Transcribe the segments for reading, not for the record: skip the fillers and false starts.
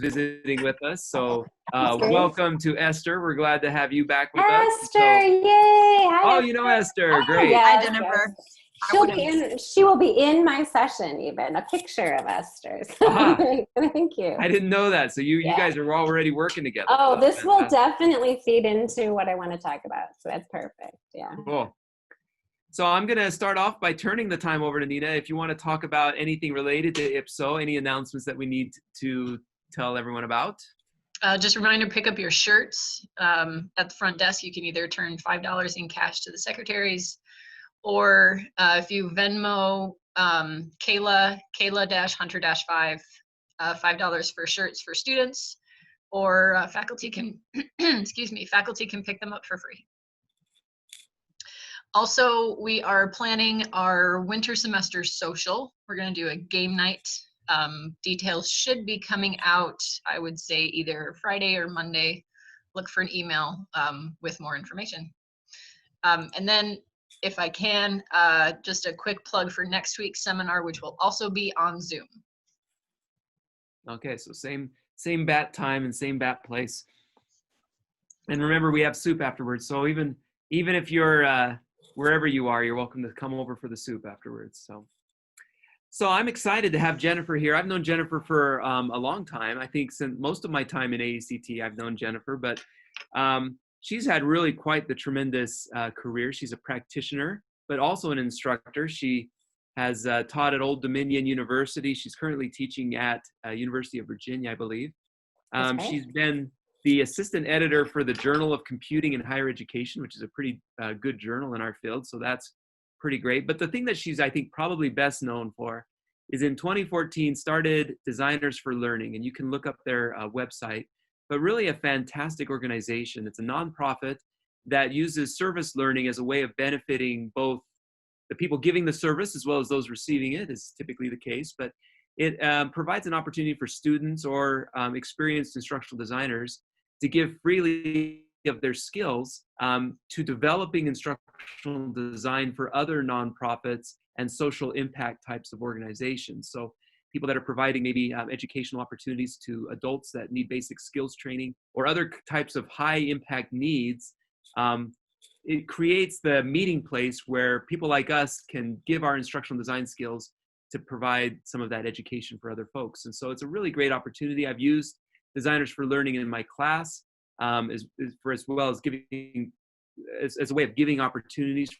visiting with us. So That's great. welcome to Esther. We're glad to have you back with us. Esther, So, yay! Hi, oh, Esther. you know Esther, Oh, great. yes, Hi, Jennifer. yes. She will be in my session, even a picture of Esther's. Aha. Thank you. I didn't know that. So you Yeah. guys are already working together. Oh, That's this will fantastic. definitely feed into what I want to talk about. So that's perfect. Yeah. Cool. So I'm going to start off by turning the time over to Nina. If you want to talk about anything related to IPSO, any announcements that we need to tell everyone about. Just a reminder, pick up your shirts at the front desk. You can either turn $5 in cash to the secretaries, or if you Venmo Kayla-Hunter-5, $5 for shirts for students, or faculty can, excuse me, faculty can pick them up for free. Also, we are planning our winter semester social. We're going to do a game night. Details should be coming out, I would say, either Friday or Monday. Look for an email with more information. And then, if I can, just a quick plug for next week's seminar, which will also be on Zoom. Okay, so same bat time and same bat place. And remember, we have soup afterwards. So even if you're wherever you are, you're welcome to come over for the soup afterwards. So I'm excited to have Jennifer here. I've known Jennifer for a long time. I think since most of my time in AECT, I've known Jennifer, but she's had really quite the tremendous career. She's a practitioner, but also an instructor. She has taught at Old Dominion University. She's currently teaching at University of Virginia, I believe. She's been the assistant editor for the Journal of Computing and Higher Education, which is a pretty good journal in our field. So that's pretty great. But the thing that she's, I think, probably best known for is in 2014 started Designers for Learning. And you can look up their website, but really a fantastic organization. It's a nonprofit that uses service learning as a way of benefiting both the people giving the service as well as those receiving it, is typically the case. But it provides an opportunity for students or experienced instructional designers to give freely of their skills to developing instructional design for other nonprofits and social impact types of organizations. So people that are providing maybe educational opportunities to adults that need basic skills training or other types of high impact needs. It creates the meeting place where people like us can give our instructional design skills to provide some of that education for other folks. And so it's a really great opportunity. I've used Designers for Learning in my class as well as giving as a way of giving opportunities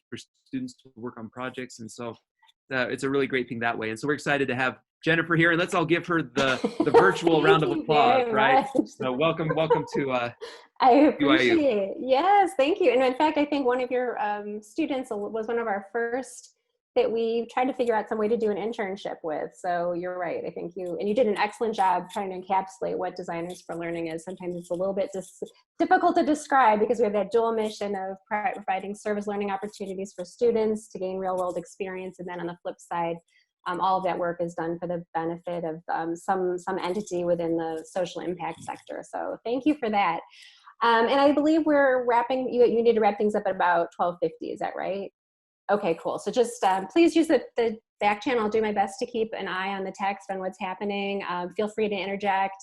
for students to work on projects. And so it's a really great thing that way. And so we're excited to have Jennifer here, and let's all give her the virtual round of applause, right? So welcome to I appreciate it. Yes, thank you. And in fact, I think one of your students was one of our first that we tried to figure out some way to do an internship with. So you're right. I think you did an excellent job trying to encapsulate what Designers for Learning is. Sometimes it's a little bit difficult to describe because we have that dual mission of providing service learning opportunities for students to gain real world experience. And then on the flip side, all of that work is done for the benefit of some entity within the social impact sector. So thank you for that. And I believe we're wrapping, you need to wrap things up at about 12:50, is that right? Okay, cool. So just please use the back channel. I'll do my best to keep an eye on the text on what's happening. Feel free to interject.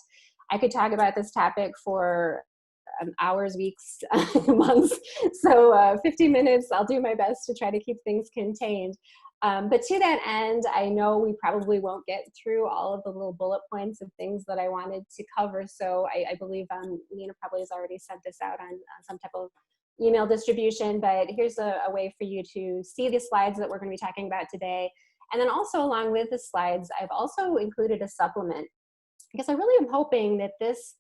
I could talk about this topic for hours, weeks, months. So 50 minutes, I'll do my best to try to keep things contained. But to that end, I know we probably won't get through all of the little bullet points of things that I wanted to cover. So I believe Nina probably has already sent this out on some type of email distribution, but here's a way for you to see the slides that we're going to be talking about today. And then also along with the slides, I've also included a supplement because I really am hoping that this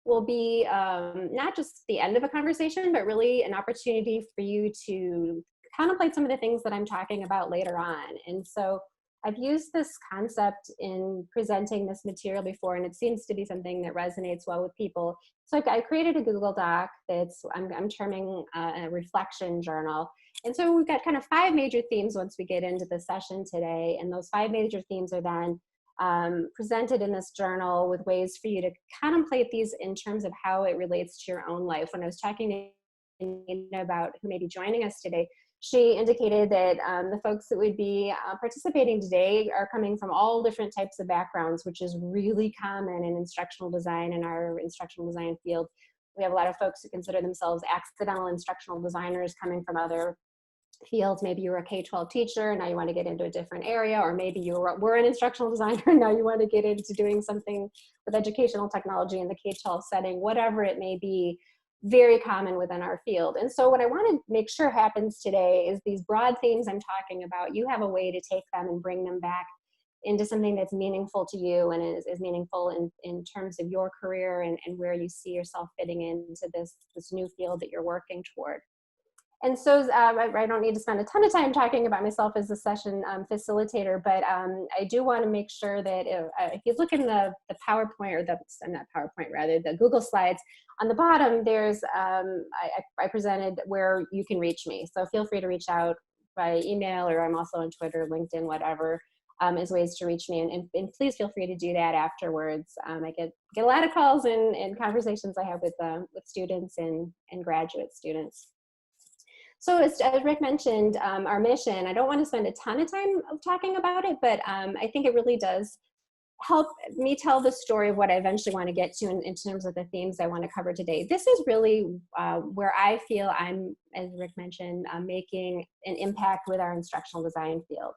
will be not just the end of a conversation, but really an opportunity for you to contemplate some of the things that I'm talking about later on. And so I've used this concept in presenting this material before, and it seems to be something that resonates well with people. So I created a Google Doc that's I'm terming a reflection journal. And so we've got kind of 5 major themes once we get into the session today. And those 5 major themes are then presented in this journal with ways for you to contemplate these in terms of how it relates to your own life. When I was talking to Nina about who may be joining us today, She indicated that the folks that would be participating today are coming from all different types of backgrounds, which is really common in instructional design, in our instructional design field. We have a lot of folks who consider themselves accidental instructional designers coming from other fields. Maybe you're a K-12 teacher and now you want to get into a different area, or maybe you were an instructional designer and now you want to get into doing something with educational technology in the K-12 setting, whatever it may be. Very common within our field. And so what I want to make sure happens today is these broad themes I'm talking about, you have a way to take them and bring them back into something that's meaningful to you and is meaningful in terms of your career and where you see yourself fitting into this new field that you're working toward. And so I don't need to spend a ton of time talking about myself as a session facilitator, but I do want to make sure that if you look in the PowerPoint, or not PowerPoint, rather, the Google Slides, on the bottom, there's, I presented where you can reach me. So feel free to reach out by email, or I'm also on Twitter, LinkedIn, whatever, as ways to reach me. And please feel free to do that afterwards. I get a lot of calls and conversations I have with students and graduate students. So as Rick mentioned, our mission, I don't want to spend a ton of time talking about it, but I think it really does help me tell the story of what I eventually want to get to in terms of the themes I want to cover today. This is really where I feel I'm, as Rick mentioned, making an impact with our instructional design field.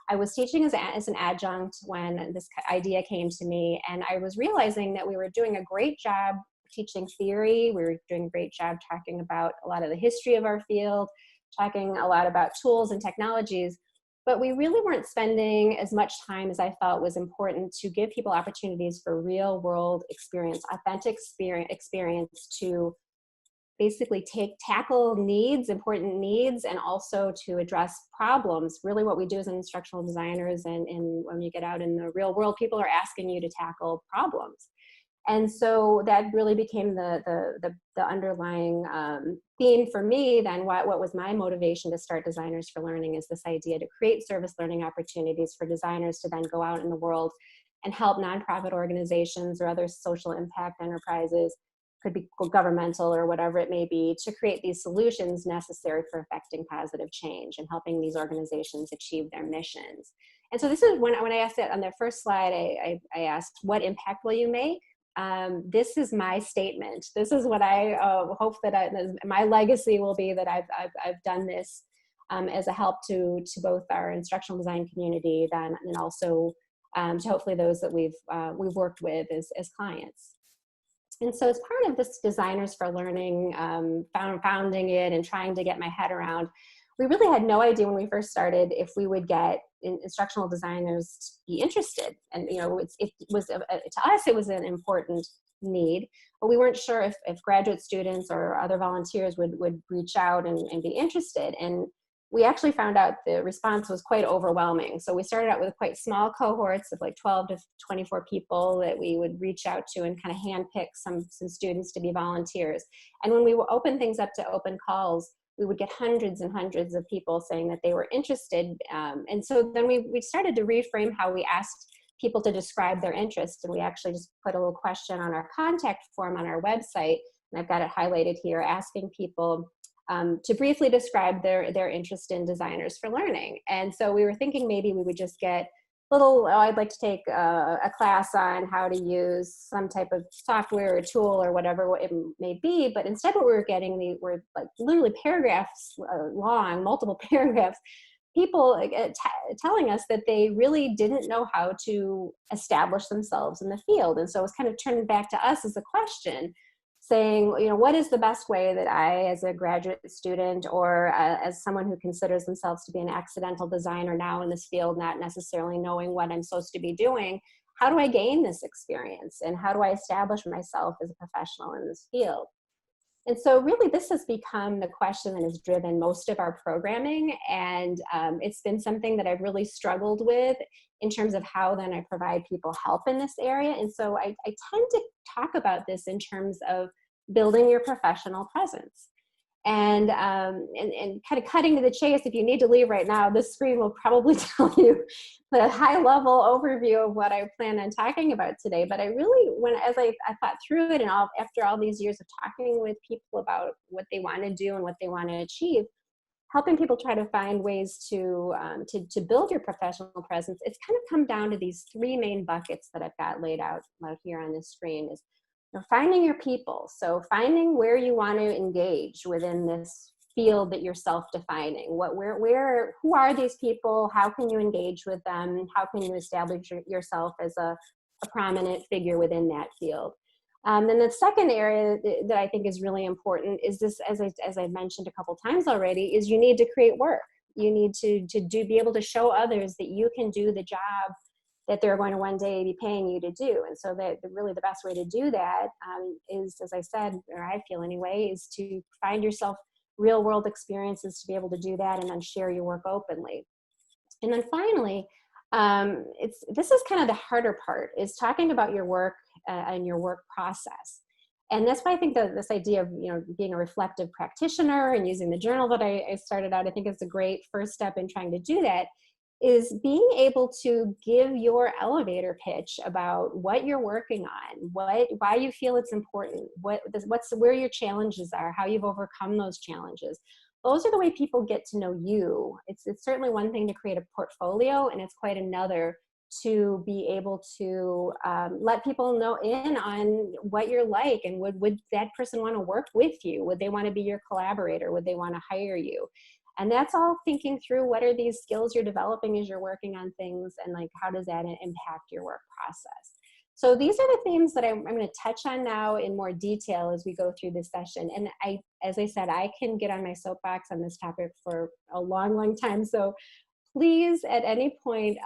I was teaching as an adjunct when this idea came to me, and I was realizing that we were doing a great job teaching theory. We were doing a great job talking about a lot of the history of our field, talking a lot about tools and technologies, but we really weren't spending as much time as I felt was important to give people opportunities for real world experience, authentic experience to basically tackle needs, important needs, and also to address problems. Really what we do as instructional designers, and when you get out in the real world, people are asking you to tackle problems. And so that really became the underlying theme for me. Then what was my motivation to start Designers for Learning is this idea to create service learning opportunities for designers to then go out in the world and help nonprofit organizations or other social impact enterprises, could be governmental or whatever it may be, to create these solutions necessary for affecting positive change and helping these organizations achieve their missions. And so this is when I asked it on the first slide, I asked, what impact will you make? This is my statement. This is what I hope that my legacy will be, that I've done this as a help to both our instructional design community then, and also to hopefully those that we've worked with as clients. And so as part of this Designers for Learning, founding it and trying to get my head around, we really had no idea when we first started if we would get instructional designers to be interested. And it was to us, it was an important need, but we weren't sure if graduate students or other volunteers would reach out and be interested. And we actually found out the response was quite overwhelming. So we started out with quite small cohorts of like 12 to 24 people that we would reach out to and kind of handpick some students to be volunteers. And when we opened things up to open calls, we would get hundreds and hundreds of people saying that they were interested. And so then we started to reframe how we asked people to describe their interest. And we actually just put a little question on our contact form on our website, and I've got it highlighted here, asking people to briefly describe their interest in Designers for Learning. And so we were thinking maybe we would just get I'd like to take a class on how to use some type of software or tool or whatever it may be. But instead what we were getting were like literally paragraphs long, multiple paragraphs, people telling us that they really didn't know how to establish themselves in the field. And so it was kind of turning back to us as a question, saying, what is the best way that I, as a graduate student or as someone who considers themselves to be an accidental designer now in this field, not necessarily knowing what I'm supposed to be doing, how do I gain this experience? And how do I establish myself as a professional in this field? And so really this has become the question that has driven most of our programming. And it's been something that I've really struggled with in terms of how then I provide people help in this area. And so I tend to talk about this in terms of building your professional presence. And kind of cutting to the chase, if you need to leave right now, this screen will probably tell you the high level overview of what I plan on talking about today. But I really, as I thought through it, and after all these years of talking with people about what they want to do and what they want to achieve, helping people try to find ways to build your professional presence, it's kind of come down to these three main buckets that I've got laid out here on this screen. Is, you know, finding your people. So finding where you want to engage within this field that you're self-defining. Who are these people? How can you engage with them? How can you establish yourself as a prominent figure within that field? Then the second area that I think is really important is this, as I mentioned a couple times already, is you need to create work. You need to be able to show others that you can do the job that they're going to one day be paying you to do. And so that really the best way to do that is, as I said, or I feel anyway, is to find yourself real world experiences to be able to do that and then share your work openly. And then finally, this is kind of the harder part, is talking about your work and your work process. And that's why I think that this idea of, you know, being a reflective practitioner and using the journal that I started out, I think is a great first step in trying to do that, is being able to give your elevator pitch about what you're working on, why you feel it's important, where your challenges are, how you've overcome those challenges. Those are the way people get to know you. It's certainly one thing to create a portfolio, and it's quite another to be able to let people know in on what you're like, and would that person want to work with you? Would they want to be your collaborator? Would they want to hire you? And that's all thinking through what are these skills you're developing as you're working on things, and like how does that impact your work process? So these are the themes that I'm going to touch on now in more detail as we go through this session. And as I said, I can get on my soapbox on this topic for a long, long time. So please, at any point,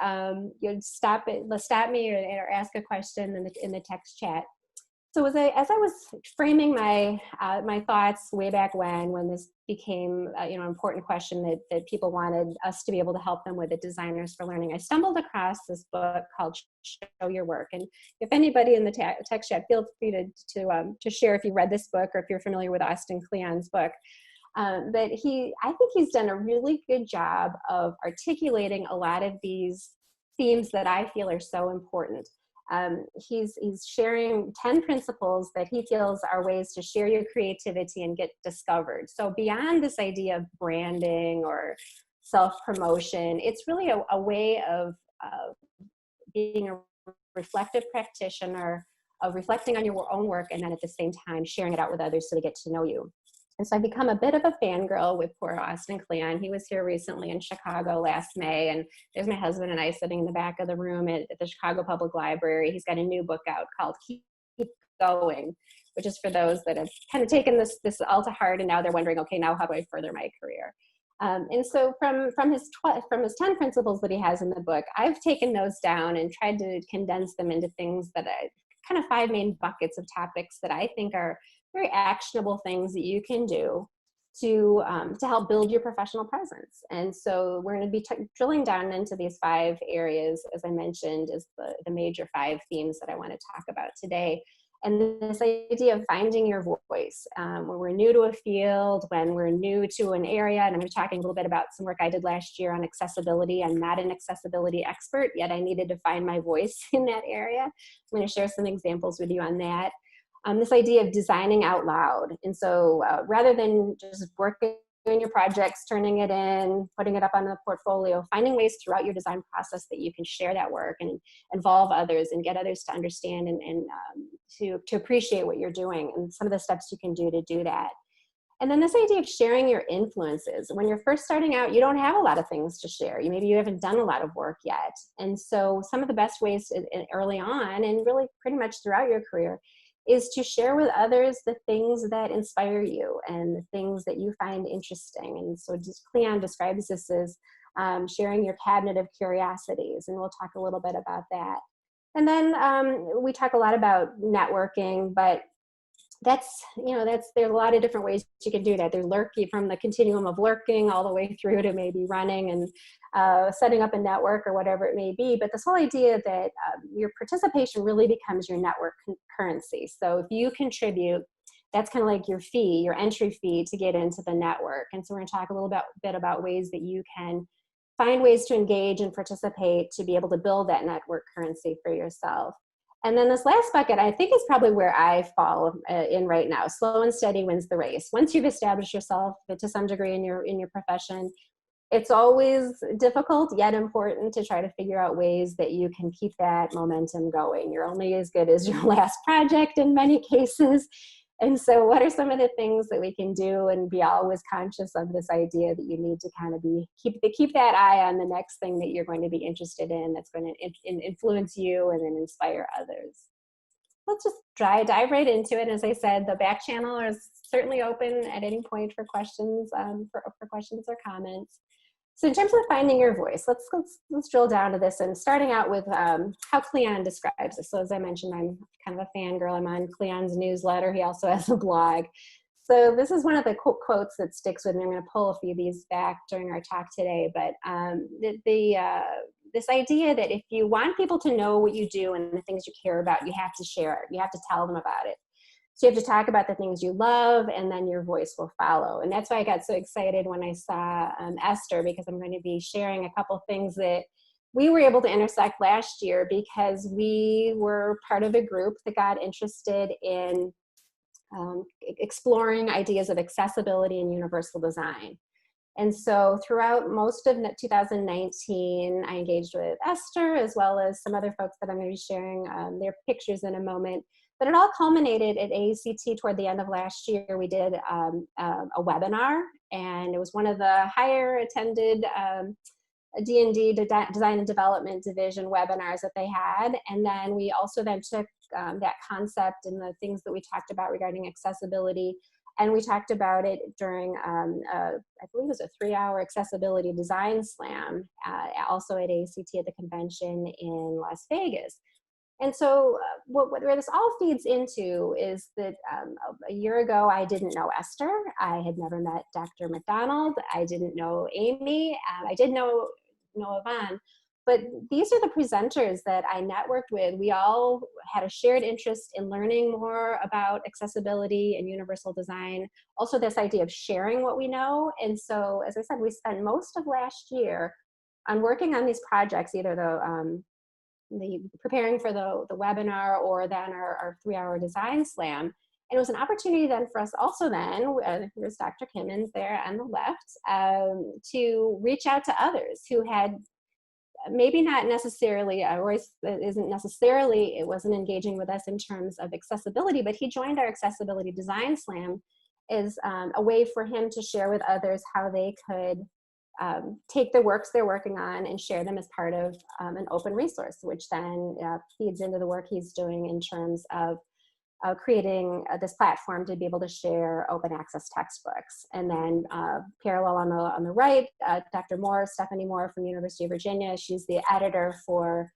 you'd stop me or ask a question in the text chat. So as I was framing my thoughts way back when this became an important question that people wanted us to be able to help them with at Designers for Learning, I stumbled across this book called Show Your Work. And if anybody in the text chat, feel free to share if you read this book or if you're familiar with Austin Kleon's book. But I think he's done a really good job of articulating a lot of these themes that I feel are so important. He's sharing 10 principles that he feels are ways to share your creativity and get discovered. So beyond this idea of branding or self-promotion, it's really a way of being a reflective practitioner, of reflecting on your own work, and then at the same time sharing it out with others so they get to know you. And so I've become a bit of a fangirl with poor Austin Kleon. He was here recently in Chicago last May, and there's my husband and I sitting in the back of the room at the Chicago Public Library. He's got a new book out called Keep Going, which is for those that have kind of taken this all to heart, and now they're wondering, okay, now how do I further my career? And so from his 10 principles that he has in the book, I've taken those down and tried to condense them into things that kind of 5 main buckets of topics that I think are very actionable things that you can do to help build your professional presence. And so we're going to be drilling down into these 5 areas, as I mentioned, as the major 5 themes that I want to talk about today. And this idea of finding your voice. When we're new to a field, when we're new to an area, and I'm going to be talking a little bit about some work I did last year on accessibility. I'm not an accessibility expert, yet I needed to find my voice in that area. I'm going to share some examples with you on that. This idea of designing out loud. And so rather than just working on your projects, turning it in, putting it up on the portfolio, finding ways throughout your design process that you can share that work and involve others and get others to understand and to appreciate what you're doing, and some of the steps you can do to do that. And then this idea of sharing your influences. When you're first starting out, you don't have a lot of things to share. Maybe you haven't done a lot of work yet. And so some of the best ways early on, and really pretty much throughout your career, is to share with others the things that inspire you and the things that you find interesting. And so Kleon describes this as sharing your cabinet of curiosities, and we'll talk a little bit about that. And then we talk a lot about networking, but there's a lot of different ways you can do that. There's lurking, from the continuum of lurking all the way through to maybe running and setting up a network or whatever it may be. But this whole idea that your participation really becomes your network currency. So if you contribute, that's kind of like your fee, your entry fee to get into the network. And so we're going to talk a little bit about ways that you can find ways to engage and participate to be able to build that network currency for yourself. And then this last bucket, I think, is probably where I fall in right now. Slow and steady wins the race. Once you've established yourself to some degree in your profession, it's always difficult yet important to try to figure out ways that you can keep that momentum going. You're only as good as your last project in many cases. And so what are some of the things that we can do, and be always conscious of this idea that you need to kind of keep that eye on the next thing that you're going to be interested in, that's going to influence you and then inspire others. Let's just dive right into it. As I said, the back channel is certainly open at any point for questions, for questions or comments. So in terms of finding your voice, let's drill down to this, and starting out with how Cleon describes this. So as I mentioned, I'm kind of a fangirl. I'm on Cleon's newsletter. He also has a blog. So this is one of the quotes that sticks with me. I'm going to pull a few of these back during our talk today. But this idea that if you want people to know what you do and the things you care about, you have to share it. You have to tell them about it. So you have to talk about the things you love, and then your voice will follow. And that's why I got so excited when I saw Esther, because I'm going to be sharing a couple things that we were able to intersect last year, because we were part of a group that got interested in exploring ideas of accessibility and universal design. And so throughout most of 2019, I engaged with Esther, as well as some other folks that I'm going to be sharing their pictures in a moment. But it all culminated at AACT toward the end of last year. We did a webinar, and it was one of the higher attended D&D Design and Development Division webinars that they had. And then we also then took that concept and the things that we talked about regarding accessibility, and we talked about it during, I believe it was a 3-hour accessibility design slam, also at AACT at the convention in Las Vegas. And so where this all feeds into is that a year ago, I didn't know Esther. I had never met Dr. McDonald. I didn't know Amy. I did know Yvonne. But these are the presenters that I networked with. We all had a shared interest in learning more about accessibility and universal design. Also, this idea of sharing what we know. And so, as I said, we spent most of last year on working on these projects, either the preparing for the webinar, or then our 3-hour design slam. And it was an opportunity then for us also then, here's Dr. Kimmons there on the left, to reach out to others who had maybe not necessarily, it wasn't engaging with us in terms of accessibility, but he joined our accessibility design slam as a way for him to share with others how they could take the works they're working on and share them as part of an open resource, which then feeds into the work he's doing in terms of creating this platform to be able to share open access textbooks. And then parallel on the right, Dr. Moore, Stephanie Moore from University of Virginia, she's the editor for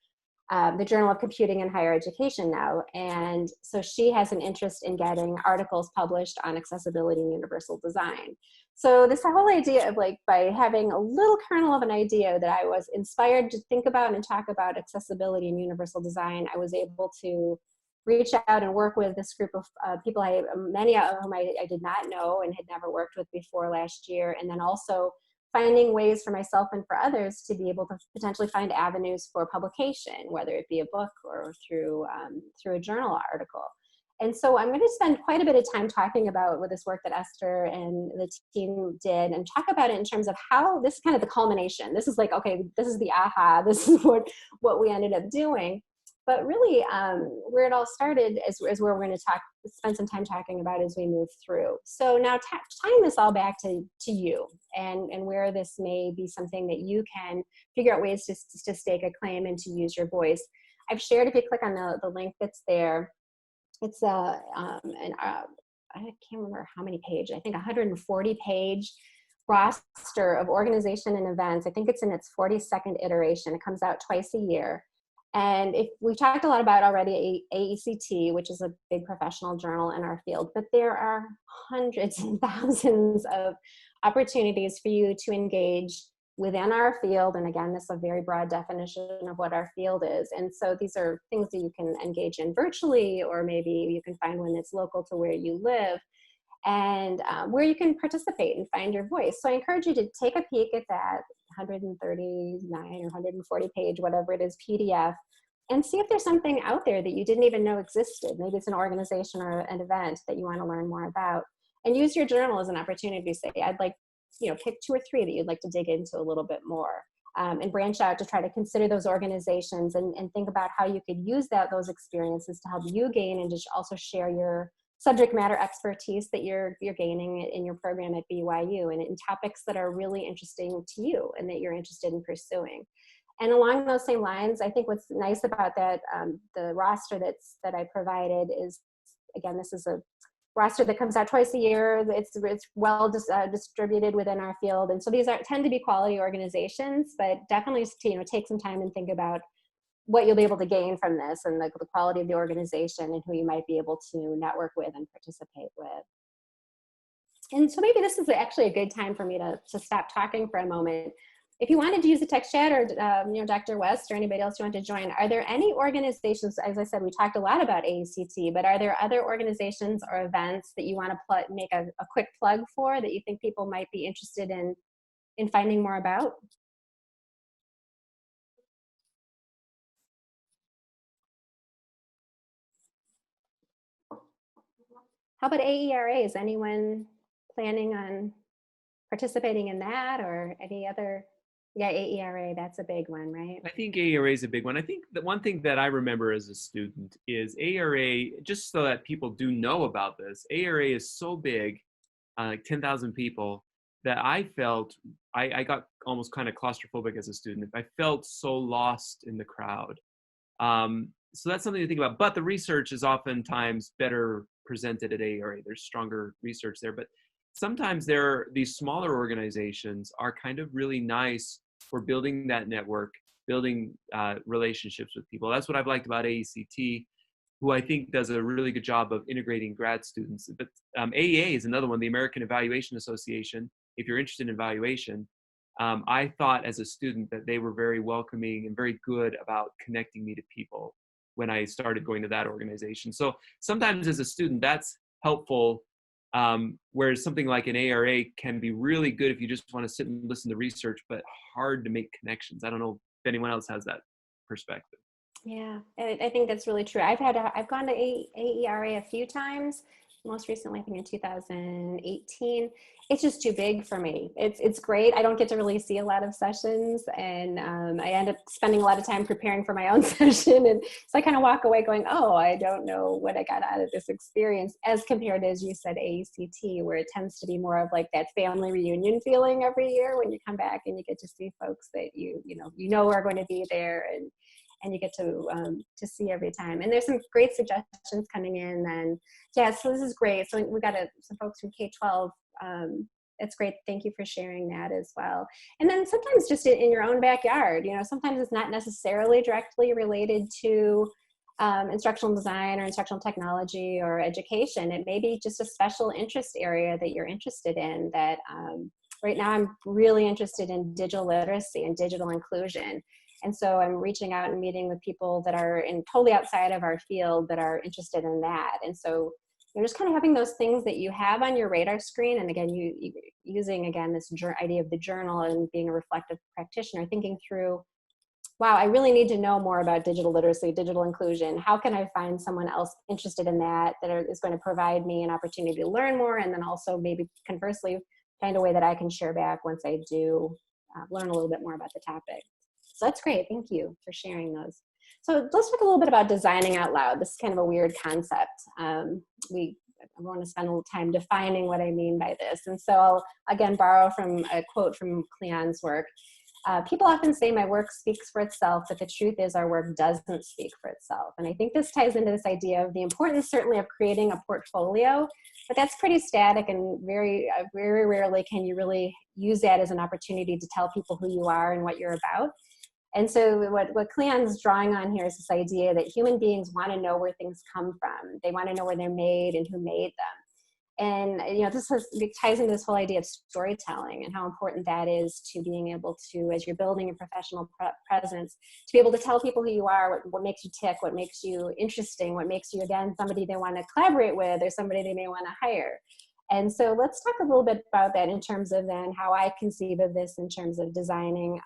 the Journal of Computing in Higher Education now. And so she has an interest in getting articles published on accessibility and universal design. So this whole idea of, like, by having a little kernel of an idea that I was inspired to think about and talk about accessibility and universal design, I was able to reach out and work with this group of people, many of whom I did not know and had never worked with before last year. And then also finding ways for myself and for others to be able to potentially find avenues for publication, whether it be a book or through a journal article. And so I'm going to spend quite a bit of time talking about with this work that Esther and the team did, and talk about it in terms of how this is kind of the culmination. This is like, okay, this is the aha, this is what we ended up doing. But really, where it all started is where we're going to spend some time talking about as we move through. So now tying this all back to you, and where this may be something that you can figure out ways to stake a claim and to use your voice. I've shared, if you click on the link that's there, it's I can't remember how many pages, I think 140 page roster of organization and events. I think it's in its 42nd iteration. It comes out twice a year. And if we've talked a lot about already AACT, which is a big professional journal in our field, but there are hundreds and thousands of opportunities for you to engage within our field. And again, this is a very broad definition of what our field is. And so these are things that you can engage in virtually, or maybe you can find one that's local to where you live, and where you can participate and find your voice. So I encourage you to take a peek at that 139 or 140 page, whatever it is, PDF. and see if there's something out there that you didn't even know existed. Maybe it's an organization or an event that you want to learn more about. And use your journal as an opportunity to say, I'd like, pick 2 or 3 that you'd like to dig into a little bit more, and branch out to try to consider those organizations and think about how you could use those experiences to help you gain and just also share your subject matter expertise that you're gaining in your program at BYU, and in topics that are really interesting to you and that you're interested in pursuing. And along those same lines, I think what's nice about that, the roster that I provided is, again, this is a roster that comes out twice a year. It's well distributed within our field. And so these tend to be quality organizations, but definitely take some time and think about what you'll be able to gain from this, and the quality of the organization and who you might be able to network with and participate with. And so maybe this is actually a good time for me to stop talking for a moment. If you wanted to use the text chat, or Dr. West or anybody else you want to join, are there any organizations, as I said, we talked a lot about AECT, but are there other organizations or events that you want to make a quick plug for that you think people might be interested in finding more about? How about AERA? Is anyone planning on participating in that, or any other? Yeah, AERA, that's a big one, right? I think AERA is a big one. I think the one thing that I remember as a student is AERA, just so that people do know about this, AERA is so big, like 10,000 people, that I felt, I got almost kind of claustrophobic as a student. I felt so lost in the crowd. So that's something to think about. But the research is oftentimes better presented at AERA. There's stronger research there. But sometimes these smaller organizations are kind of really nice for building that network, building relationships with people. That's what I've liked about AECT, who I think does a really good job of integrating grad students. But AEA is another one, the American Evaluation Association. If you're interested in evaluation, I thought as a student that they were very welcoming and very good about connecting me to people when I started going to that organization. So sometimes as a student, that's helpful. Whereas something like an ARA can be really good if you just want to sit and listen to research, but hard to make connections. I don't know if anyone else has that perspective. Yeah, I think that's really true. I've gone to AERA a few times. Most recently, I think in 2018. It's just too big for me. It's great. I don't get to really see a lot of sessions, and I end up spending a lot of time preparing for my own session. And so I kind of walk away going, oh, I don't know what I got out of this experience, as compared to, as you said, AECT, where it tends to be more of like that family reunion feeling every year when you come back and you get to see folks that you know are going to be there, and you get to see every time. And there's some great suggestions coming in. And yeah, so this is great. So we got some folks from K-12. It's great. Thank you for sharing that as well. And then sometimes just in your own backyard, sometimes it's not necessarily directly related to instructional design or instructional technology or education. It may be just a special interest area that you're interested in. That right now I'm really interested in digital literacy and digital inclusion. And so I'm reaching out and meeting with people that are totally outside of our field that are interested in that. And so you're just kind of having those things that you have on your radar screen. And again, using this idea of the journal and being a reflective practitioner, thinking through, wow, I really need to know more about digital literacy, digital inclusion. How can I find someone else interested in that is going to provide me an opportunity to learn more, and then also maybe conversely find a way that I can share back once I do learn a little bit more about the topic. So that's great. Thank you for sharing those. So let's talk a little bit about designing out loud. This is kind of a weird concept. I want to spend a little time defining what I mean by this. And so I'll, again, borrow from a quote from Cleon's work. People often say my work speaks for itself, but the truth is our work doesn't speak for itself. And I think this ties into this idea of the importance, certainly, of creating a portfolio, but that's pretty static, and very, very rarely can you really use that as an opportunity to tell people who you are and what you're about. And so what Cleon's drawing on here is this idea that human beings want to know where things come from. They want to know where they're made and who made them. And it ties into this whole idea of storytelling and how important that is to being able to, as you're building a professional presence, to be able to tell people who you are, what makes you tick, what makes you interesting, what makes you, again, somebody they want to collaborate with or somebody they may want to hire. And so let's talk a little bit about that in terms of then how I conceive of this in terms of designing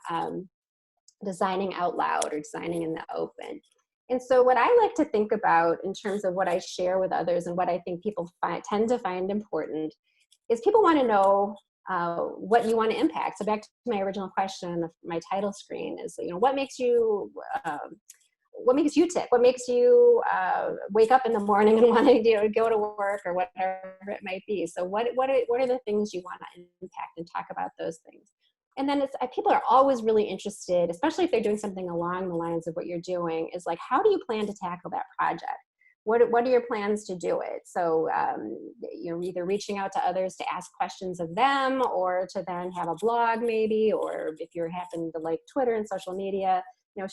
out loud or designing in the open. And so what I like to think about in terms of what I share with others and what I think people tend to find important is people want to know what you want to impact. So back to my original question of my title screen is, what makes you tick? What makes you wake up in the morning and want to go to work or whatever it might be? So what are the things you want to impact, and talk about those things. And then people are always really interested, especially if they're doing something along the lines of what you're doing, is like, how do you plan to tackle that project? What are your plans to do it? So either reaching out to others to ask questions of them, or to then have a blog maybe, or if you happen to like Twitter and social media,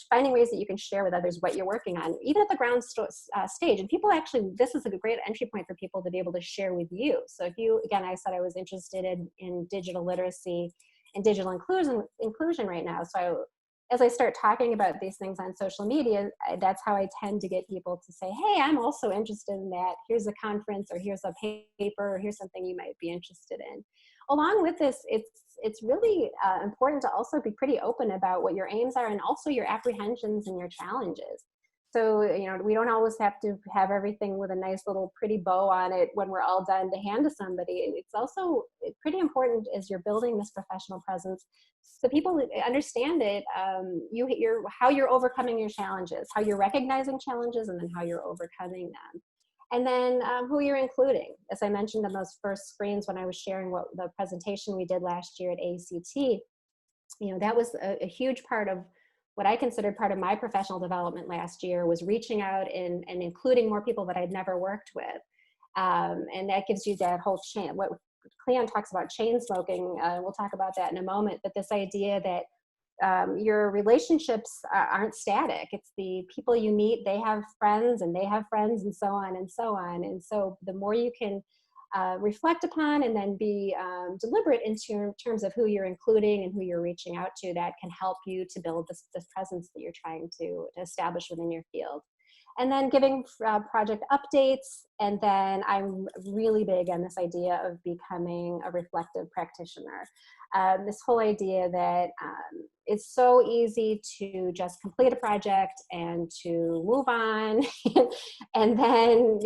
finding ways that you can share with others what you're working on, even at the ground stage. And people actually, this is a great entry point for people to be able to share with you. So if you, again, I said I was interested in digital literacy and digital inclusion right now. So as I start talking about these things on social media, that's how I tend to get people to say, hey, I'm also interested in that. Here's a conference, or here's a paper, or here's something you might be interested in. Along with this, it's really important to also be pretty open about what your aims are, and also your apprehensions and your challenges. So, we don't always have to have everything with a nice little pretty bow on it when we're all done to hand to somebody. It's also pretty important as you're building this professional presence, so people understand it, how you're overcoming your challenges, how you're recognizing challenges, and then how you're overcoming them. And then who you're including. As I mentioned on those first screens when I was sharing what the presentation we did last year at ACT, that was a huge part of what I considered part of my professional development last year, was reaching out and including more people that I'd never worked with. And that gives you that whole chain. What Cleon talks about, chain smoking, we'll talk about that in a moment, but this idea that your relationships aren't static. It's the people you meet, they have friends and they have friends, and so on and so on. And so the more you can reflect upon and then be deliberate in terms of who you're including and who you're reaching out to, that can help you to build this presence that you're trying to establish within your field. And then giving project updates. And then I'm really big on this idea of becoming a reflective practitioner. This whole idea that it's so easy to just complete a project and to move on. And then,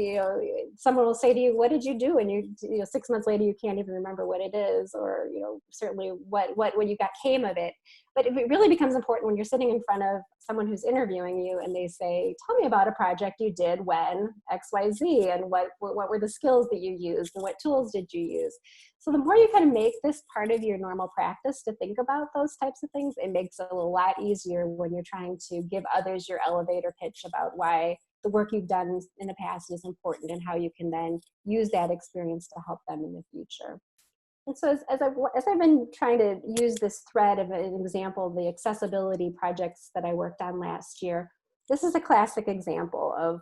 someone will say to you, what did you do? And 6 months later, you can't even remember what it is, or, certainly what you got came of it. But it really becomes important when you're sitting in front of someone who's interviewing you and they say, tell me about a project you did when XYZ, and what were the skills that you used, and what tools did you use? So the more you kind of make this part of your normal practice to think about those types of things, it makes it a lot easier when you're trying to give others your elevator pitch about why the work you've done in the past is important, and how you can then use that experience to help them in the future. And so as I've been trying to use this thread of an example of the accessibility projects that I worked on last year, this is a classic example of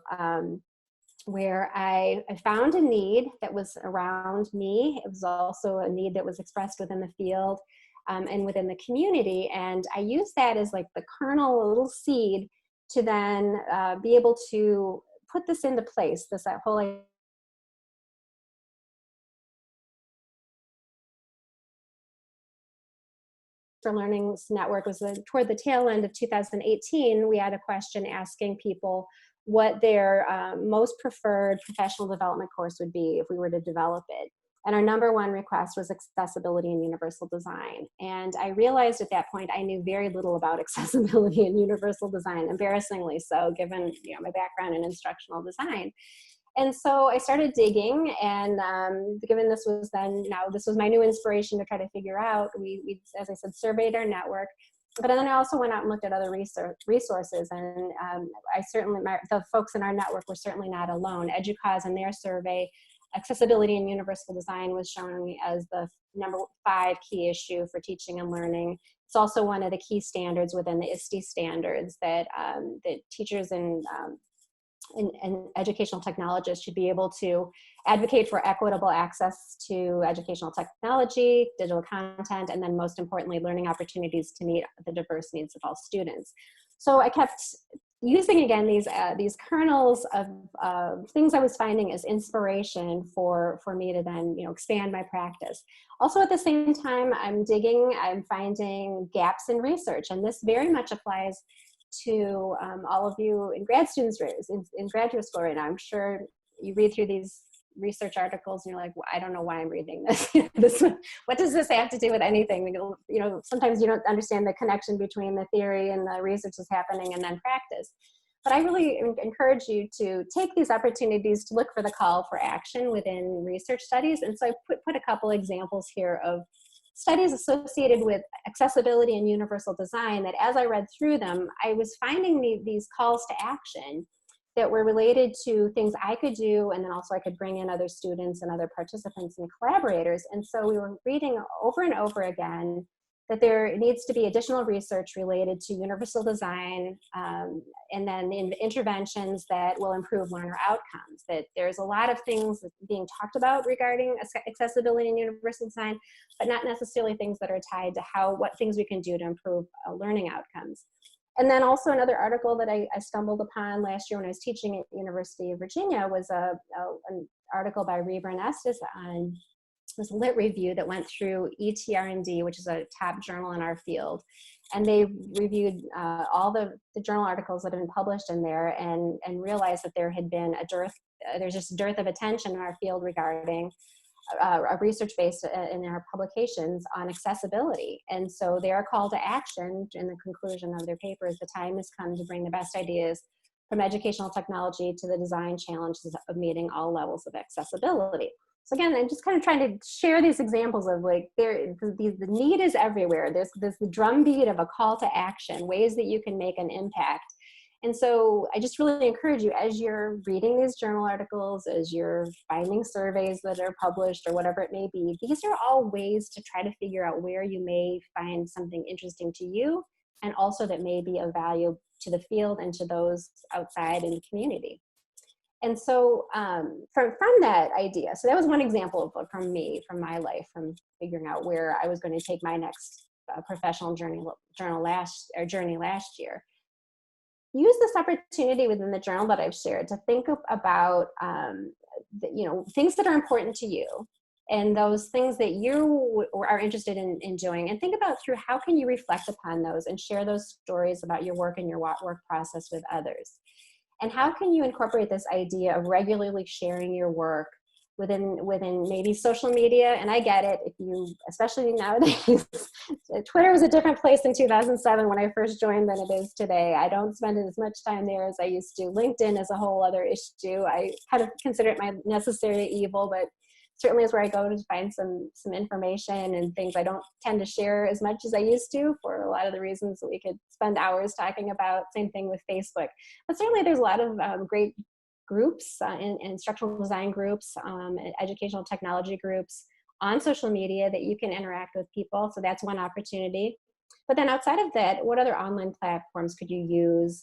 where I found a need that was around me. It was also a need that was expressed within the field and within the community. And I used that as like the kernel, a little seed, to then be able to put this into place, that whole for Learning's network was toward the tail end of 2018. We had a question asking people what their most preferred professional development course would be if we were to develop it. And our number one request was accessibility and universal design. And I realized at that point I knew very little about accessibility and universal design, embarrassingly so, given my background in instructional design. And so I started digging, and given this was my new inspiration to try to figure out, we as I said, surveyed our network, but then I also went out and looked at other resources, and the folks in our network were certainly not alone. EDUCAUSE in their survey, accessibility and universal design was shown as the number 5 key issue for teaching and learning. It's also one of the key standards within the ISTE standards that teachers and educational technologists should be able to advocate for equitable access to educational technology, digital content, and then most importantly, learning opportunities to meet the diverse needs of all students. So I kept using again these kernels of things I was finding as inspiration for me to then expand my practice. Also at the same time, I'm finding gaps in research, and this very much applies to all of you in grad students in graduate school right now. I'm sure you read through these research articles and you're like, well, I don't know why I'm reading this. What does this have to do with anything? Sometimes you don't understand the connection between the theory and the research that's happening and then practice. But I really encourage you to take these opportunities to look for the call for action within research studies. And so I put a couple examples here of studies associated with accessibility and universal design that as I read through them, I was finding these calls to action that were related to things I could do, and then also I could bring in other students and other participants and collaborators. And so we were reading over and over again that there needs to be additional research related to universal design, and then in interventions that will improve learner outcomes. That there's a lot of things being talked about regarding accessibility and universal design, but not necessarily things that are tied to what things we can do to improve learning outcomes. And then also another article that I stumbled upon last year when I was teaching at University of Virginia was an article by Reber and Estes on this lit review that went through ETR&D, which is a top journal in our field. And they reviewed all the journal articles that have been published in there and realized that there had been there's just a dearth of attention in our field regarding a research based in our publications on accessibility. And so their call to action in the conclusion of their paper is the time has come to bring the best ideas from educational technology to the design challenges of meeting all levels of accessibility. So again, I'm just kind of trying to share these examples of like the need is everywhere. There's the drumbeat of a call to action, ways that you can make an impact. And so I just really encourage you, as you're reading these journal articles, as you're finding surveys that are published or whatever it may be, these are all ways to try to figure out where you may find something interesting to you and also that may be of value to the field and to those outside in the community. And so from that idea, so that was one example from my life, from figuring out where I was going to take my next professional journey last year. Use this opportunity within the journal that I've shared to think about things that are important to you and those things that you are interested in doing, and think about through how can you reflect upon those and share those stories about your work and your work process with others. And how can you incorporate this idea of regularly sharing your work within maybe social media? And I get it, especially nowadays, Twitter was a different place in 2007 when I first joined than it is today. I don't spend as much time there as I used to. LinkedIn is a whole other issue. I kind of consider it my necessary evil, but certainly is where I go to find some information and things I don't tend to share as much as I used to for a lot of the reasons that we could spend hours talking about. Same thing with Facebook. But certainly there's a lot of great groups, instructional design groups, educational technology groups on social media that you can interact with people. So that's one opportunity. But then outside of that, what other online platforms could you use?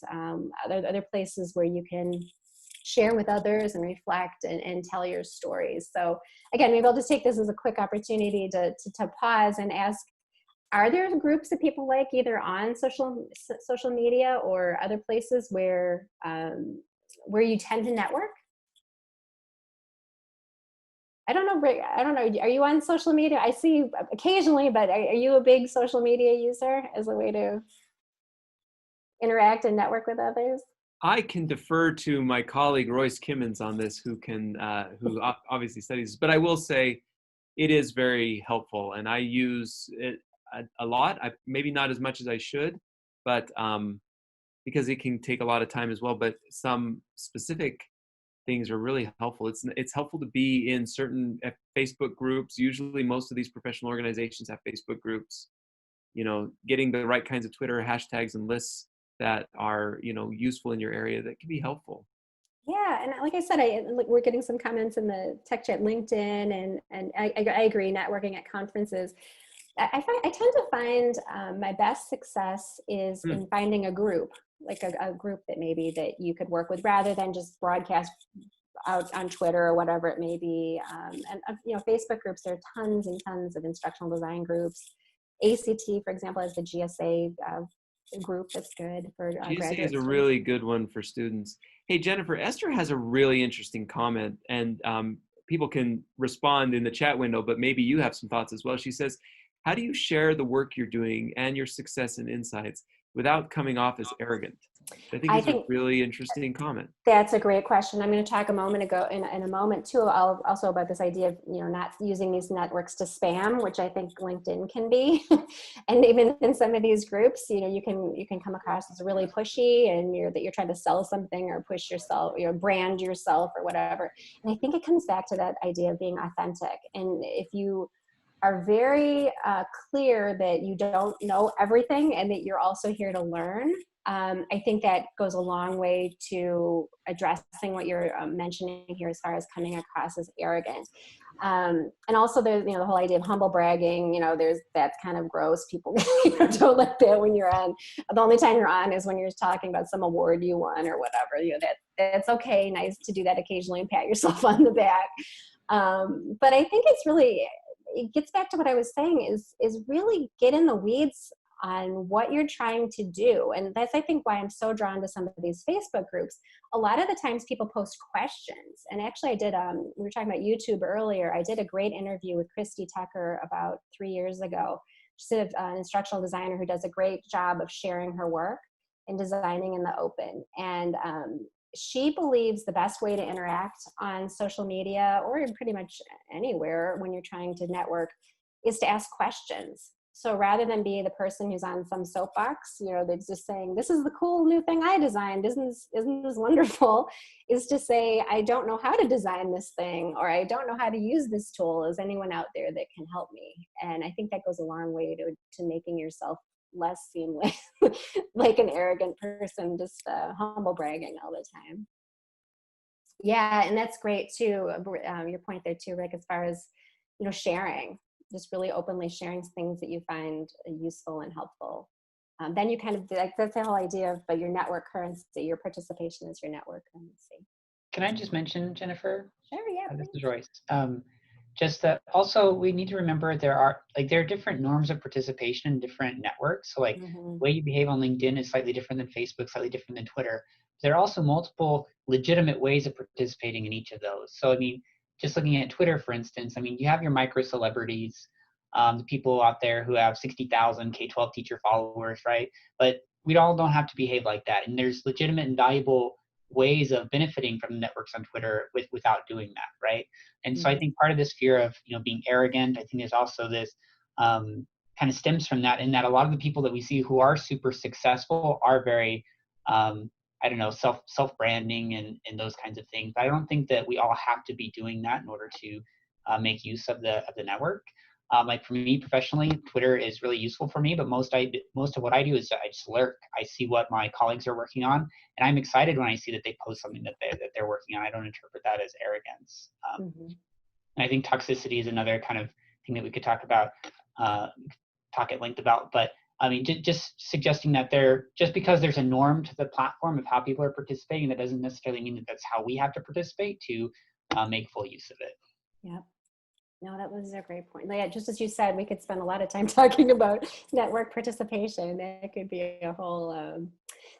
Other places where you can share with others and reflect and tell your stories. So again, maybe I'll just take this as a quick opportunity to pause and ask, are there groups that people like either on social media or other places where you tend to network? I don't know. Are you on social media? I see you occasionally, but are you a big social media user as a way to interact and network with others? I can defer to my colleague Royce Kimmons on this, who obviously studies. But I will say, it is very helpful, and I use it a lot. Maybe not as much as I should, but because it can take a lot of time as well. But some specific things are really helpful. It's helpful to be in certain Facebook groups. Usually, most of these professional organizations have Facebook groups. Getting the right kinds of Twitter hashtags and lists that are useful in your area, that can be helpful. Yeah, and like I said, we're getting some comments in the tech chat, LinkedIn, and I agree. Networking at conferences, I tend to find my best success is in finding a group, like a group that you could work with, rather than just broadcast out on Twitter or whatever it may be. And Facebook groups, there are tons and tons of instructional design groups. ACT, for example, has the GSA group that's good for GSA graduate is a students. really good one for students. Hey, Jennifer, Esther has a really interesting comment, and people can respond in the chat window, but maybe you have some thoughts as well. She says, how do you share the work you're doing and your success and insights? without coming off as arrogant? I think I is a think really interesting comment. that's a great question. I'm going to talk a moment ago in a moment too, also about this idea of, not using these networks to spam, which I think LinkedIn can be. And even in some of these groups, you can come across as really pushy and you're trying to sell something or push yourself, brand yourself or whatever. And I think it comes back to that idea of being authentic. And if you are very clear that you don't know everything and that you're also here to learn, I think that goes a long way to addressing what you're mentioning here as far as coming across as arrogant. And also there's, the whole idea of humble bragging, that's kind of gross. People don't like that when you're on. The only time you're on is when you're talking about some award you won or whatever. That's okay. Nice to do that occasionally and pat yourself on the back. But I think it gets back to what I was saying is really get in the weeds on what you're trying to do. And that's, I think, why I'm so drawn to some of these Facebook groups. A lot of the times people post questions. And actually I did, we were talking about YouTube earlier. I did a great interview with Christy Tucker about 3 years ago. She's an instructional designer who does a great job of sharing her work and designing in the open. And she believes the best way to interact on social media or pretty much anywhere when you're trying to network is to ask questions. So rather than be the person who's on some soapbox, that's just saying, this is the cool new thing I designed, isn't this wonderful, is to say, I don't know how to design this thing, or I don't know how to use this tool. Is anyone out there that can help me? And I think that goes a long way to making yourself less seem like an arrogant person, just humble bragging all the time. Yeah, and that's great too. Your point there too, Rick, as far as, sharing. Just really openly sharing things that you find useful and helpful. Then you kind of, that's the whole idea of your network currency, your participation is your network currency. Can I just mention, Jennifer? Sure, yeah. This is Royce. Just that also we need to remember there are different norms of participation in different networks. So the way you behave on LinkedIn is slightly different than Facebook, slightly different than Twitter. There are also multiple legitimate ways of participating in each of those. So just looking at Twitter, for instance, you have your micro celebrities, the people out there who have 60,000 K-12 teacher followers, right? But we all don't have to behave like that. And there's legitimate and valuable ways of benefiting from the networks on Twitter without doing that, right? And so I think part of this fear of being arrogant, I think there's also this kind of stems from that, in that a lot of the people that we see who are super successful are very self-branding and those kinds of things. But I don't think that we all have to be doing that in order to make use of the network. For me professionally, Twitter is really useful for me, but most of what I do is I just lurk. I see what my colleagues are working on, and I'm excited when I see that they post something that they're working on. I don't interpret that as arrogance. And I think toxicity is another kind of thing that we could talk about, talk at length about. But just suggesting that just because there's a norm to the platform of how people are participating, that doesn't necessarily mean that that's how we have to participate to make full use of it. Yeah. No, that was a great point. Yeah, just as you said, we could spend a lot of time talking about network participation. That could be a whole.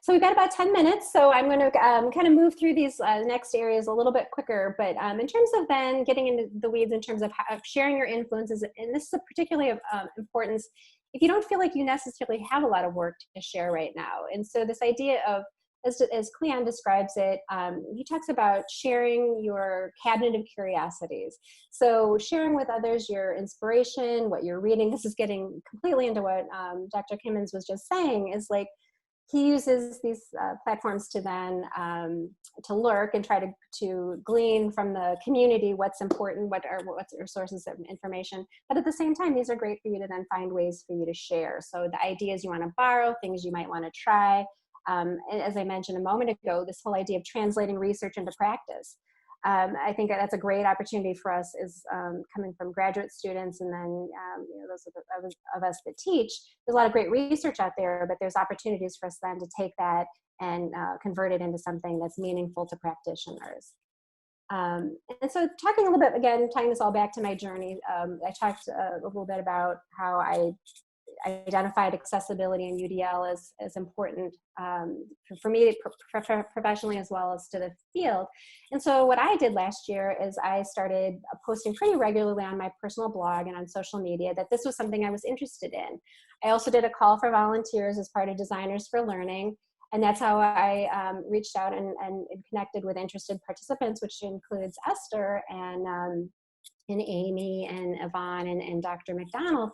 So we've got about 10 minutes. So I'm going to kind of move through these next areas a little bit quicker. But in terms of then getting into the weeds in terms of sharing your influences, and this is particularly of importance if you don't feel like you necessarily have a lot of work to share right now. And so this idea of, as Cleon describes it, he talks about sharing your cabinet of curiosities. So sharing with others your inspiration, what you're reading. This is getting completely into what Dr. Kimmons was just saying, is he uses these platforms to then to lurk and try to glean from the community what's important, what's your sources of information. But at the same time, these are great for you to then find ways for you to share. So the ideas you want to borrow, things you might want to try. And as I mentioned a moment ago, this whole idea of translating research into practice. I think that's a great opportunity for us, is coming from graduate students, and then those of us that teach. There's a lot of great research out there, but there's opportunities for us then to take that and convert it into something that's meaningful to practitioners. And so talking a little bit, again, tying this all back to my journey, I talked a little bit about how I identified accessibility in UDL as important for me professionally as well as to the field. And so what I did last year is I started posting pretty regularly on my personal blog and on social media that this was something I was interested in. I also did a call for volunteers as part of Designers for Learning. And that's how I reached out and connected with interested participants, which includes Esther and Amy and Yvonne and Dr. McDonald.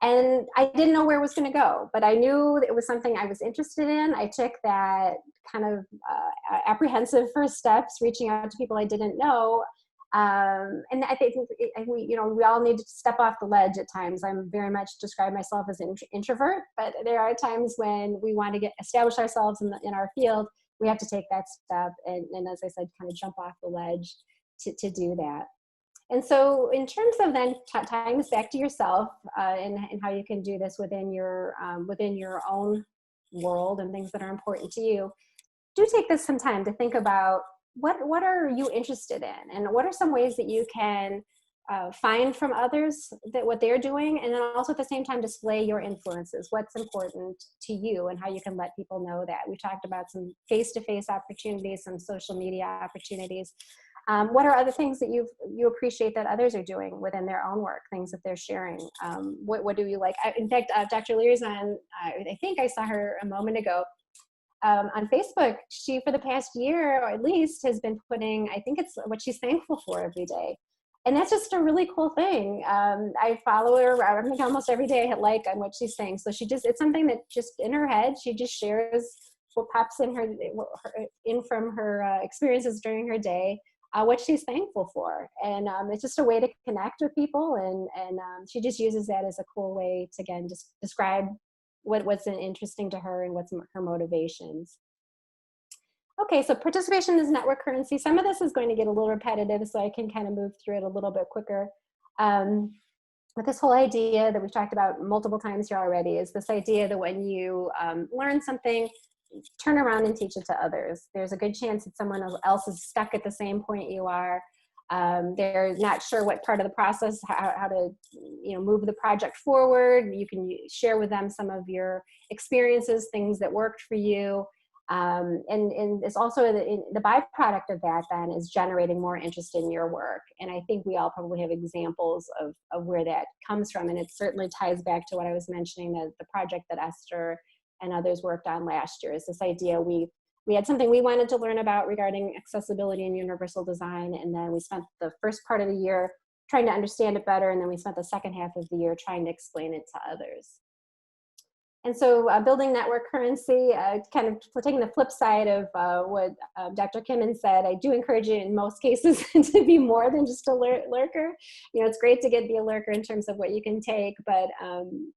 And I didn't know where it was going to go, but I knew it was something I was interested in. I took that kind of apprehensive first steps, reaching out to people I didn't know. And I think we all need to step off the ledge at times. I'm very much describe myself as an introvert, but there are times when we want to establish ourselves in our field. We have to take that step, and as I said, kind of jump off the ledge to do that. And so in terms of then tying this back to yourself and how you can do this within your own world and things that are important to you, do take this some time to think about what are you interested in, and what are some ways that you can find from others that what they're doing, and then also at the same time display your influences, what's important to you and how you can let people know that. We talked about some face-to-face opportunities, some social media opportunities. What are other things that you appreciate that others are doing within their own work, things that they're sharing? What do you like? In fact, Dr. Lear's on, I think I saw her a moment ago, on Facebook. She, for the past year or at least, has been putting, I think it's what she's thankful for every day. And that's just a really cool thing. I follow her, I think almost every day I hit like on what she's saying. So it's something that just in her head, she just shares what pops in from her experiences during her day. What she's thankful for, and it's just a way to connect with people, and she just uses that as a cool way to, again, just describe what's interesting to her and what's her motivations. Okay, so participation is network currency. Some of this is going to get a little repetitive, so I can kind of move through it a little bit quicker. But this whole idea that we've talked about multiple times here already is this idea that when you learn something, turn around and teach it to others. There's a good chance that someone else is stuck at the same point you are. They're not sure what part of the process, how to move the project forward. You can share with them some of your experiences, things that worked for you. And it's also the byproduct of that then is generating more interest in your work. And I think we all probably have examples of where that comes from. And it certainly ties back to what I was mentioning, the project that Esther and others worked on last year, is this idea we had something we wanted to learn about regarding accessibility and universal design, and then we spent the first part of the year trying to understand it better, and then we spent the second half of the year trying to explain it to others. And so building network currency, kind of taking the flip side of what Dr. Kimman said, I do encourage you in most cases to be more than just a lurker. It's great to be a lurker in terms of what you can take, but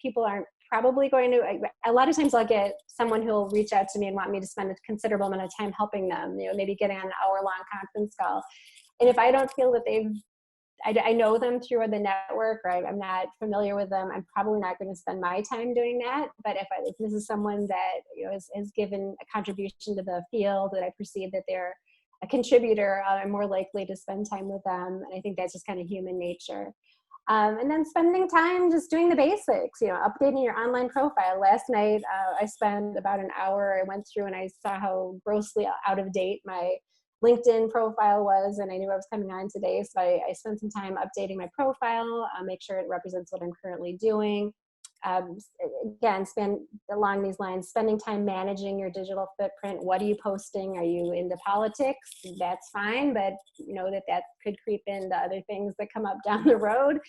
people aren't probably going to, a lot of times I'll get someone who'll reach out to me and want me to spend a considerable amount of time helping them, maybe getting on an hour-long conference call. And if I don't feel that I know them through the network, or I'm not familiar with them, I'm probably not going to spend my time doing that. But if this is someone that has given a contribution to the field, that I perceive that they're a contributor, I'm more likely to spend time with them. And I think that's just kind of human nature. And then spending time just doing the basics, updating your online profile. Last night, I spent about an hour. I went through and I saw how grossly out of date my LinkedIn profile was, and I knew I was coming on today. So I spent some time updating my profile, make sure it represents what I'm currently doing. Again, along these lines, spending time managing your digital footprint. What are you posting? Are you into politics? That's fine, but that could creep into other things that come up down the road.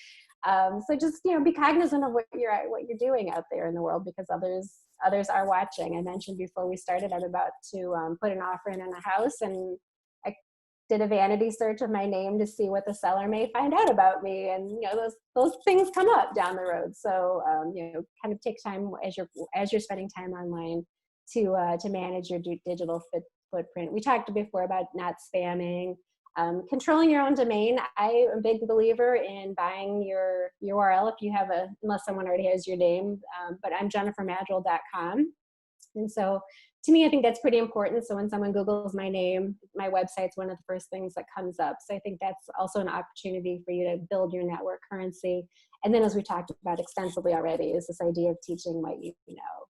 So just be cognizant of what you're doing out there in the world, because others are watching. I mentioned before we started, I'm about to put an offer in a house, and I did a vanity search of my name to see what the seller may find out about me, and those things come up down the road. So kind of take time as you're spending time online to manage your digital footprint. We talked before about not spamming, controlling your own domain. I am a big believer in buying your URL if you have unless someone already has your name. But I'm jennifermaddrell.com, and so to me, I think that's pretty important. So when someone Googles my name, my website's one of the first things that comes up. So I think that's also an opportunity for you to build your network currency. And then, as we talked about extensively already, is this idea of teaching what you know.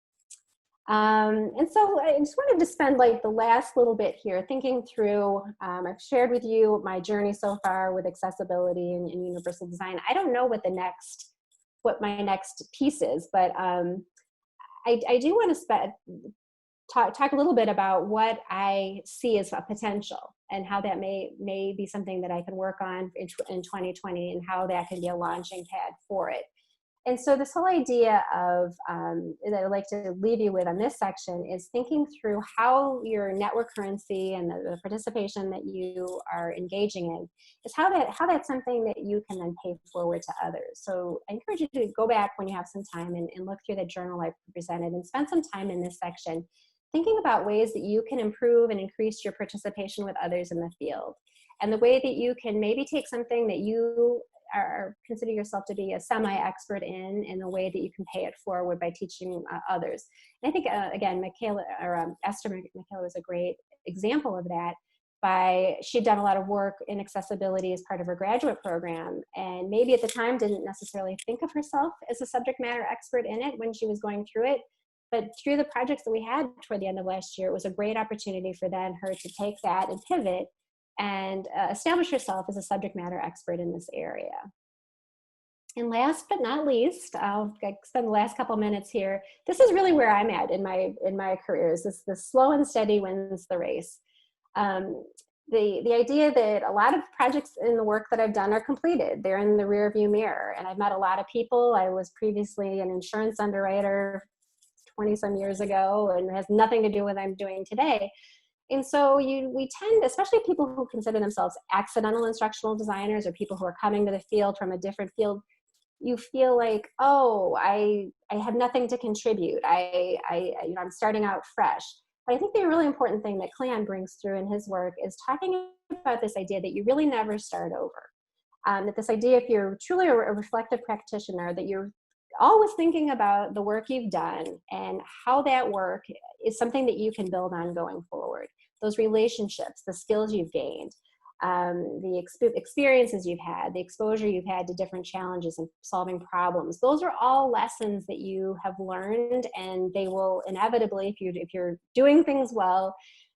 And so I just wanted to spend the last little bit here thinking through, I've shared with you my journey so far with accessibility and universal design. I don't know what what my next piece is. But I do want to talk a little bit about what I see as a potential and how that may be something that I can work on in 2020 and how that can be a launching pad for it. And so this whole idea of that I'd like to leave you with on this section is thinking through how your network currency and the participation that you are engaging in is how that's something that you can then pay forward to others. So I encourage you to go back when you have some time and look through the journal I presented and spend some time in this section thinking about ways that you can improve and increase your participation with others in the field, and the way that you can maybe take something that you consider yourself to be a semi-expert in a way that you can pay it forward by teaching others. And I think, again, Esther Michaela was a great example of that. She'd done a lot of work in accessibility as part of her graduate program, and maybe at the time didn't necessarily think of herself as a subject matter expert in it when she was going through it. But through the projects that we had toward the end of last year, it was a great opportunity for her to take that and pivot and establish herself as a subject matter expert in this area. And last but not least, I'll spend the last couple minutes here. This is really where I'm at in my career. Is this the slow and steady wins the race? The idea that a lot of projects in the work that I've done are completed. They're in the rearview mirror, and I've met a lot of people. I was previously an insurance underwriter 20-some years ago, and it has nothing to do with what I'm doing today. And so we tend, especially people who consider themselves accidental instructional designers or people who are coming to the field from a different field, you feel like, oh, I have nothing to contribute. I'm starting out fresh. But I think the really important thing that Cleon brings through in his work is talking about this idea that you really never start over. That this idea, if you're truly a reflective practitioner, that you're always thinking about the work you've done and how that work is something that you can build on going forward. Those relationships, the skills you've gained, the experiences you've had, the exposure you've had to different challenges and solving problems. Those are all lessons that you have learned, and they will inevitably, if you're doing things well,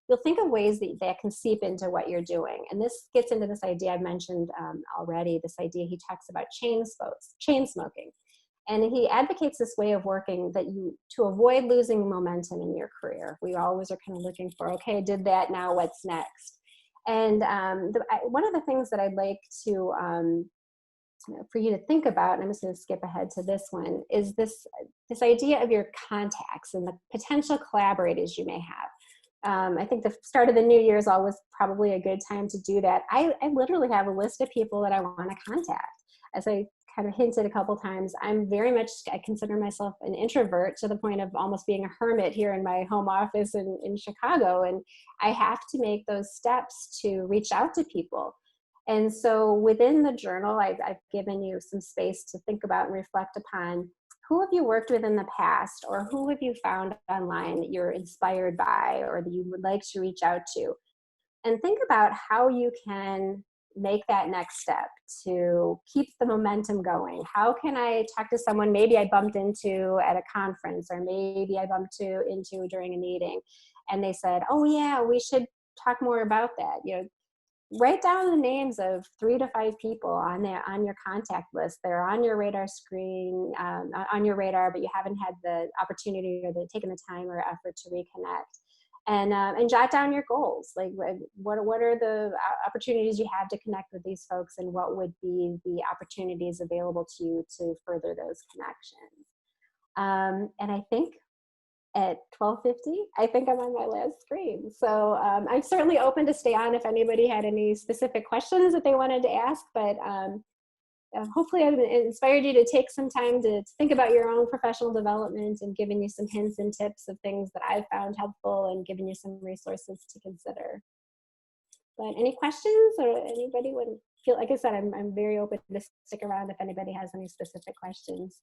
you'll think of ways that can seep into what you're doing. And this gets into this idea I've mentioned already, this idea he talks about chain smoking. And he advocates this way of working to avoid losing momentum in your career. We always are kind of looking for, okay, I did that, now what's next? And one of the things that I'd like to, for you to think about, and I'm just going to skip ahead to this one, is this idea of your contacts and the potential collaborators you may have. I think the start of the new year is always probably a good time to do that. I literally have a list of people that I want to contact. As I kind of hinted a couple times, I consider myself an introvert to the point of almost being a hermit here in my home office in Chicago. And I have to make those steps to reach out to people. And so within the journal, I've given you some space to think about and reflect upon who have you worked with in the past, or who have you found online that you're inspired by or that you would like to reach out to. And think about how you can make that next step to keep the momentum going. How can I talk to someone maybe I bumped into at a conference, or maybe I bumped into during a meeting, and they said, oh yeah, we should talk more about that. Write down the names of 3 to 5 people on your contact list that are on your radar screen, on your radar, but you haven't had the opportunity or taken the time or effort to reconnect. And jot down your goals. Like what are the opportunities you have to connect with these folks, and what would be the opportunities available to you to further those connections. And I think at 12:50, I think I'm on my last screen. So I'm certainly open to stay on if anybody had any specific questions that they wanted to ask, but hopefully I've inspired you to take some time to think about your own professional development and given you some hints and tips of things that I've found helpful and given you some resources to consider. But any questions, or anybody would feel, like I said, I'm very open to stick around if anybody has any specific questions.